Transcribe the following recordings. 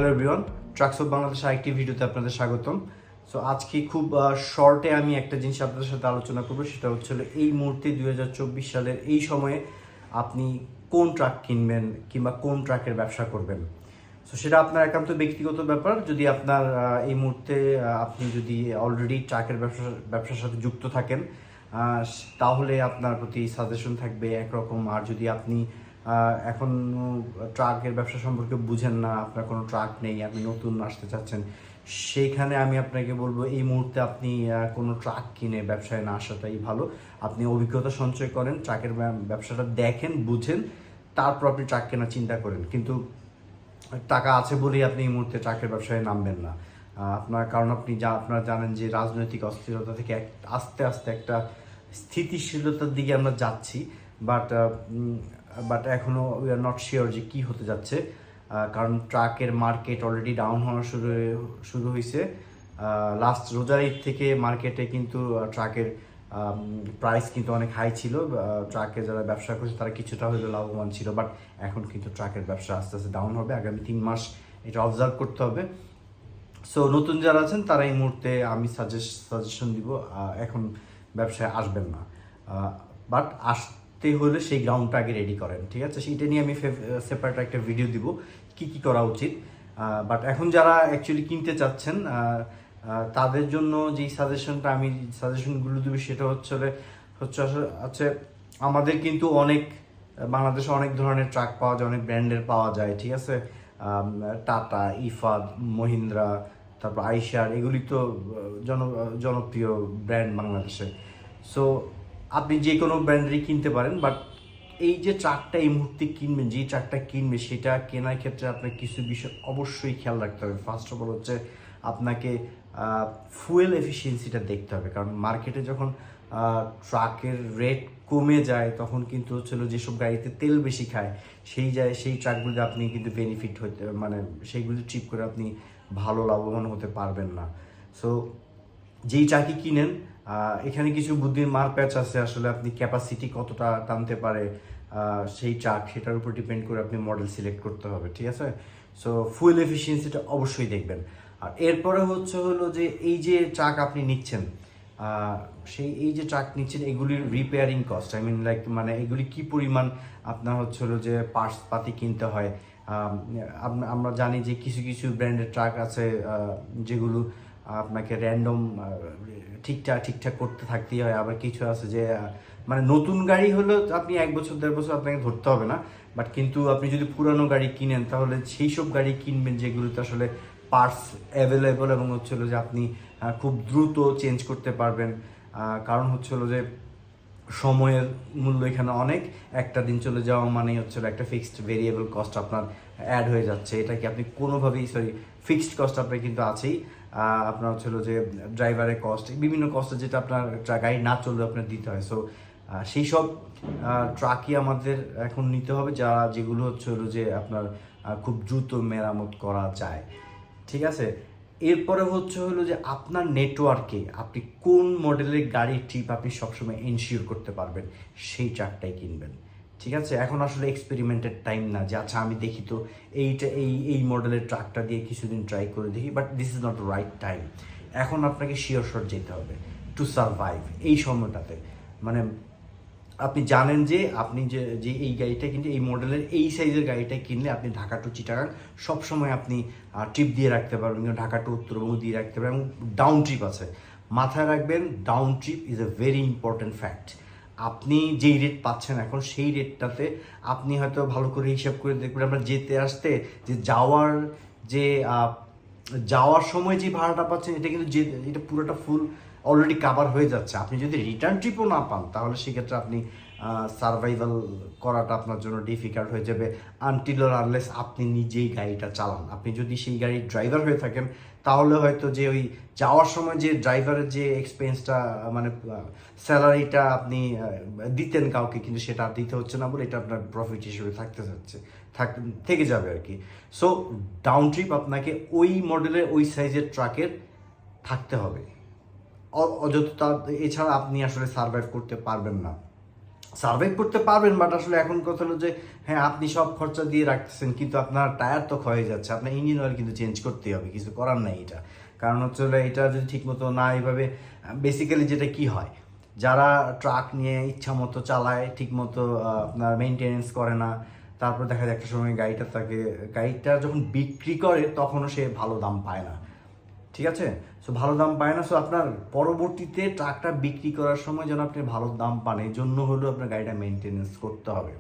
Hello everyone, trucks of বাংলাদেশের আরেকটি ভিডিওতে আপনাদের স্বাগতম। সো আজকে খুব শর্টে আমি একটা জিনিস আপনাদের সাথে আলোচনা করবো, সেটা হচ্ছে এই মুহূর্তে 2024 সালের এই সময়ে আপনি কোন ট্রাক কিনবেন কিংবা কোন ট্রাকের ব্যবসা করবেন। সো সেটা আপনার একান্ত ব্যক্তিগত ব্যাপার। যদি আপনার এই মুহূর্তে আপনি যদি অলরেডি ট্রাকের ব্যবসার সাথে যুক্ত থাকেন, তাহলে আপনার প্রতি সাজেশন থাকবে একরকম। আর যদি আপনি এখন ট্রাকের ব্যবসা সম্পর্কে বুঝেন না, আপনার কোনো ট্রাক নেই, আপনি নতুন আসতে চাচ্ছেন, সেইখানে আমি আপনাকে বলবো এই মুহূর্তে আপনি কোনো ট্রাক কিনে ব্যবসায় না আসাটাই ভালো। আপনি অভিজ্ঞতা সঞ্চয় করেন, ট্রাকের ব্যবসাটা দেখেন, বুঝেন, তারপর আপনি ট্রাক কেনার চিন্তা করেন। কিন্তু টাকা আছে বলেই আপনি এই মুহূর্তে ট্রাকের ব্যবসায় নামবেন না। কারণ আপনারা জানেন যে রাজনৈতিক অস্থিরতা থেকে আস্তে আস্তে একটা স্থিতিশীলতার দিকে আমরা যাচ্ছি, বাট এখনও উই আর নট শিওর যে কী হতে যাচ্ছে। কারণ ট্রাকের মার্কেট অলরেডি ডাউন হওয়া শুরু হয়েছে। লাস্ট রোজার ঈদ থেকে মার্কেটে কিন্তু ট্রাকের প্রাইস কিন্তু অনেক হাই ছিল। ট্রাকে যারা ব্যবসা করছে তারা কিছুটা হয়তো লাভবান ছিল, বাট এখন কিন্তু ট্রাকের ব্যবসা আস্তে আস্তে ডাউন হবে। আগামী 3 মাস এটা অবজার্ভ করতে হবে। সো নতুন যারা আছেন তারা এই মুহূর্তে আমি সাজেশন দিব এখন ব্যবসায় আসবেন না, বাট আসতে হলে সেই গ্রাউন্ডটা আগে রেডি করেন, ঠিক আছে? সেইটা নিয়ে আমি সেপারেট একটা ভিডিও দিব কি কি করা উচিত। বাট এখন যারা অ্যাকচুয়ালি কিনতে চাচ্ছেন তাদের জন্য যেই সাজেশনগুলো দেবো সেটা হচ্ছে আমাদের কিন্তু বাংলাদেশে অনেক ধরনের ট্রাক পাওয়া যায়, অনেক ব্র্যান্ডের পাওয়া যায়, ঠিক আছে? টাটা, ইফাদ, মহিন্দ্রা, তারপর আইশার, এগুলি তো জনপ্রিয় ব্র্যান্ড বাংলাদেশে। সো আপনি যে কোনো ব্র্যান্ডেরই কিনতে পারেন, বাট এই যে ট্রাকটা এই মুহূর্তে কিনবেন, যেই ট্রাকটা কিনবে সেটা কেনার ক্ষেত্রে আপনার কিছু বিষয় অবশ্যই খেয়াল রাখতে হবে। ফার্স্ট অফ অল হচ্ছে আপনাকে ফুয়েল এফিসিয়েন্সিটা দেখতে হবে। কারণ মার্কেটে যখন ট্রাকের রেট কমে যায় তখন কিন্তু যেসব গাড়িতে তেল বেশি খায় সেই ট্রাকগুলোতে আপনি কিন্তু বেনিফিট সেইগুলো ট্রিপ করে আপনি ভালো লাভবান হতে পারবেন না। সো যেই ট্রাকই কিনেন এখানে কিছু বুদ্ধির মারপ্যাচ আছে। আসলে আপনি ক্যাপাসিটি কতটা টানতে পারে সেই ট্রাক, সেটার উপর ডিপেন্ড করে আপনি মডেল সিলেক্ট করতে হবে, ঠিক আছে? সো ফুয়েল এফিসিয়েন্সিটা অবশ্যই দেখবেন। আর এরপরে হলো যে এই যে ট্রাক আপনি নিচ্ছেন, এই যে ট্রাক নিচ্ছেন এগুলির রিপেয়ারিং কস্ট, এগুলি কি পরিমাণ আপনার যে পার্টস পাতি কিনতে হয়। আমরা জানি যে কিছু কিছু ব্র্যান্ডের ট্রাক আছে যেগুলো আপনাকে র্যান্ডম ঠিকঠাক করতে থাকতেই হয়। আবার কিছু আছে যে নতুন গাড়ি হলেও আপনি 1 বছর 1.5 বছর আপনাকে ধরতে হবে না, বাট কিন্তু আপনি যদি পুরানো গাড়ি কিনেন তাহলে সেই সব গাড়ি কিনবেন যেগুলোতে আসলে পার্টস অ্যাভেলেবল এবং যে আপনি খুব দ্রুত চেঞ্জ করতে পারবেন। কারণ যে সময়ের মূল্য এখানে অনেক। একটা দিন চলে যাওয়া মানেই একটা ফিক্সড ভেরিয়েবল কস্ট আপনার অ্যাড হয়ে যাচ্ছে। এটা কি আপনি কোনোভাবেই ফিক্সড কস্ট আপনার কিন্তু আছেই। আপনার যে ড্রাইভারের কস্ট, বিভিন্ন কস্ট যেটা আপনার গাড়ি না চললে আপনার দিতে হয়। সো সেই সব ট্রাকই আমাদের এখন নিতে হবে যেগুলো যে আপনার খুব দ্রুত মেরামত করা যায়, ঠিক আছে? এরপরে যে আপনার নেটওয়ার্কে আপনি কোন মডেলের গাড়ির ট্রিপ আপনি সবসময় এনশিওর করতে পারবেন সেই ট্রাকটাই কিনবেন, ঠিক আছে? এখন আসলে এক্সপেরিমেন্টের টাইম না যে আচ্ছা আমি দেখি তো এই মডেলের ট্রাকটা দিয়ে কিছুদিন ট্রাই করে দেখি, but this is not right time. এখন আপনাকে শিওর শট যেতে হবে টু সারভাইভ এই সময়টাতে। আপনি জানেন যে আপনি যে এই গাড়িটা কিনতে, এই মডেলের এই সাইজের গাড়িটা কিনলে আপনি ঢাকা টু চিটাগাং সবসময় আপনি ট্রিপ দিয়ে রাখতে পারবেন, ঢাকা টু উত্তরবঙ্গ দিয়ে রাখতে পারবেন, এবং ডাউন ট্রিপ আছে। মাথায় রাখবেন, down trip is a very important fact. আপনি যেই রেট পাচ্ছেন এখন সেই রেটটাতে আপনি হয়তো ভালো করে হিসাব করে দেখবেন আপনার যেতে আসতে যে যাওয়ার সময় যে ভাড়াটা পাচ্ছেন এটা কিন্তু এটা পুরোটা ফুল অলরেডি কাভার হয়ে যাচ্ছে। আপনি যদি রিটার্ন ট্রিপও না পান তাহলে সেক্ষেত্রে আপনি সার্ভাইভাল করাটা আপনার জন্য ডিফিকাল্ট হয়ে যাবে আনটিল অর আনলেস আপনি নিজেই গাড়িটা চালান। আপনি যদি সেই গাড়ির ড্রাইভার হয়ে থাকেন তাহলে হয়তো যে ওই যাওয়ার সময় যে ড্রাইভারের যে এক্সপেন্সটা স্যালারিটা আপনি দিতেন কাউকে, কিন্তু সেটা আর দিতে হচ্ছে না বলে এটা আপনার প্রফিট হিসেবে থেকে যাবে আর কি। সো ডাউন ট্রিপ আপনাকে ওই মডেলের ওই সাইজের ট্রাকের থাকতে হবে, অযথা এছাড়া আপনি আসলে সার্ভাইভ করতে পারবেন না। সার্ভাইভ করতে পারবেন, বাট আসলে এখন কথা হলো যে হ্যাঁ আপনি সব খরচা দিয়ে রাখতেছেন কিন্তু আপনার টায়ার তো ক্ষয়ে যাচ্ছে, আপনার ইঞ্জিন অয়েল কিন্তু চেঞ্জ করতেই হবে, কিছু করার নাই এটা। কারণ হচ্ছে হলো এটা যদি ঠিকমতো না এইভাবে, বেসিক্যালি যেটা কি হয়, যারা ট্রাক নিয়ে ইচ্ছা মতো চালায়, ঠিকমতো আপনার মেনটেনেন্স করে না, তারপর দেখা যায় একটা সময় গাড়িটা যখন বিক্রি করে তখনও সে ভালো দাম পায় না, ঠিক আছে? সো ভালো দাম পায় না, সো আপনার পরবর্তীতে ট্রাকটা বিক্রি করার সময় যেন আপনি ভালো দাম পান, এই জন্য হলেও আপনার গাড়িটা মেনটেনেন্স করতে হবে।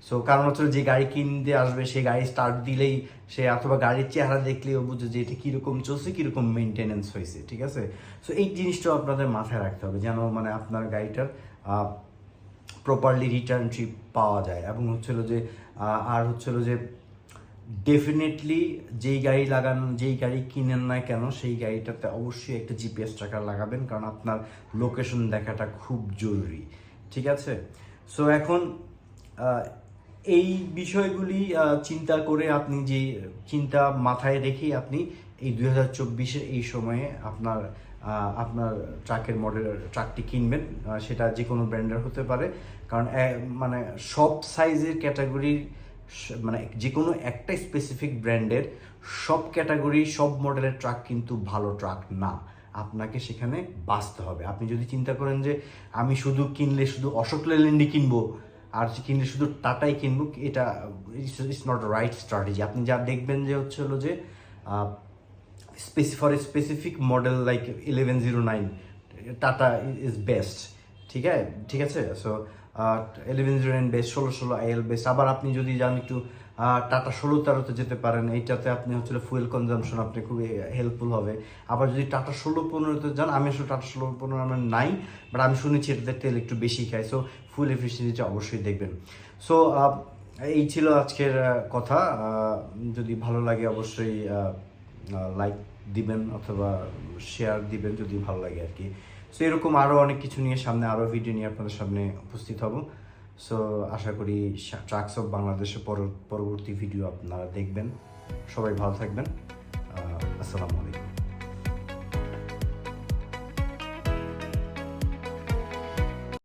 সো কারণ হচ্ছে যে গাড়ি কিনতে আসবে সে গাড়ি স্টার্ট দিলেই সে, অথবা গাড়ির চেহারা দেখলেও বুঝে যে এটা কীরকম চলছে, কীরকম মেনটেনেন্স হয়েছে, ঠিক আছে? সো এই জিনিসটাও আপনাদের মাথায় রাখতে হবে যেন মানে আপনার গাড়িটার প্রপারলি রিটার্ন ট্রিপ পাওয়া যায়। এবং হচ্ছিল যে আর হচ্ছিল যে ডেফিনেটলি যেই গাড়ি কিনেন না কেন সেই গাড়িটাতে অবশ্যই একটা জিপিএস ট্র্যাকার লাগাবেন, কারণ আপনার লোকেশন দেখাটা খুব জরুরি, ঠিক আছে? সো এখন এই বিষয়গুলি চিন্তা করে আপনি যে চিন্তা মাথায় রেখেই আপনি এই 2024-এর এই সময়ে আপনার ট্রাকটি কিনবেন, সেটা যে কোনো ব্র্যান্ডের হতে পারে। কারণ মানে সব সাইজের ক্যাটাগরির, মানে যে কোনো একটা স্পেসিফিক ব্র্যান্ডের সব ক্যাটাগরি সব মডেলের ট্রাক কিন্তু ভালো ট্রাক না, আপনাকে সেখানে বাঁচতে হবে। আপনি যদি চিন্তা করেন যে আমি কিনলে শুধু অশোক লেল্যান্ডই কিনবো আর কিনলে শুধু টাটাই কিনবো, এটা ইটস নট রাইট স্ট্র্যাটেজি। আপনি যা দেখবেন যে হচ্ছে হলো যে for specific model like 1109 Tata is best, ঠিক আছে? So 1109 best, 1616 IL best. আবার আপনি যদি যান একটু টাটা 1613-তে যেতে পারেন, এইটাতে আপনি হচ্ছে ফুয়েল কনজাম্পশন আপনি খুবই হেল্পফুল হবে। আবার যদি টাটা 1615-তে যান, আমি আসলে টাটা 1615 আমার নাই, বাট আমি শুনেছি এটাতে তেল একটু বেশি খায়, সো ফুয়েল এফিসিয়েন্সিটা অবশ্যই দেখবেন। সো এই ছিল আজকের কথা। যদি ভালো লাগে অবশ্যই লাইক দিবেন অথবা শেয়ার দিবেন যদি ভালো লাগে আর কি। সো এরকম আরও অনেক কিছু নিয়ে সামনে আরও ভিডিও নিয়ে আপনাদের সামনে উপস্থিত হব। সো আশা করি ট্রাকস অফ বাংলাদেশের পরবর্তী ভিডিও আপনারা দেখবেন। সবাই ভালো থাকবেন। আসসালামু আলাইকুম।